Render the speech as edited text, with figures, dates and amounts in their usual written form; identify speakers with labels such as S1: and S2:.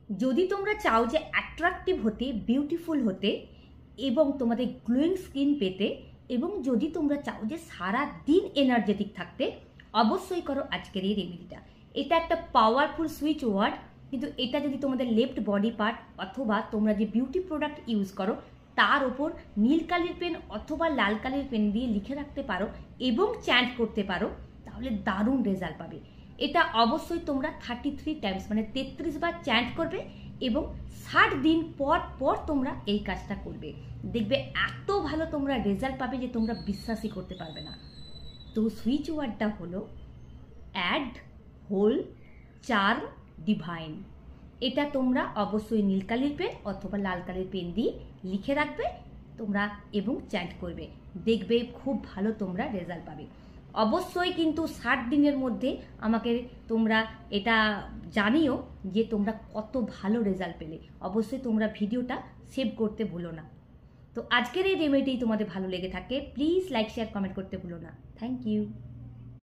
S1: যদি তোমরা চাও যে অ্যাট্রাকটিভ হতে, বিউটিফুল হতে এবং তোমাদের গ্লোয়িং স্কিন পেতে, এবং যদি তোমরা চাও যে সারা দিন এনার্জেটিক থাকতে, অবশ্যই করো আজকের এই রেমেডিটা। এটা একটা পাওয়ারফুল সুইচ ওয়ার্ড, কিন্তু এটা যদি তোমাদের লেফট বডি পার্ট অথবা তোমরা যে বিউটি প্রোডাক্ট ইউজ করো তার ওপর নীল কালির পেন অথবা লাল কালির পেন দিয়ে লিখে রাখতে পারো এবং চ্যান্ট করতে পারো, তাহলে দারুণ রেজাল্ট পাবে। এটা অবশ্যই তোমরা 33 টাইমস মানে 33 বার চ্যান্ট করবে এবং 60 দিন পর পর তোমরা এই কাজটা করবে। দেখবে এত ভালো তোমরা রেজাল্ট পাবে যে তোমরা বিশ্বাসই করতে পারবে না। তো সুইচ ওয়ার্ডটা হলো অ্যাড হোল চার্ম ডিভাইন। এটা তোমরা অবশ্যই নীল কালির পেন অথবা লাল কালির পেন দিয়ে লিখে রাখবে তোমরা এবং চ্যান্ট করবে, দেখবে খুব ভালো তোমরা রেজাল্ট পাবে। অবশ্যই কিন্তু 60 দিনের মধ্যে আমাকে তোমরা এটা জানিও যে তোমরা কত ভালো রেজাল্ট পেলে। অবশ্যই তোমরা ভিডিওটা সেভ করতে ভুলো না। তো আজকের এই রেমেডি তোমাদের ভালো লেগে থাকে প্লিজ লাইক শেয়ার কমেন্ট করতে ভুলো না। Thank you.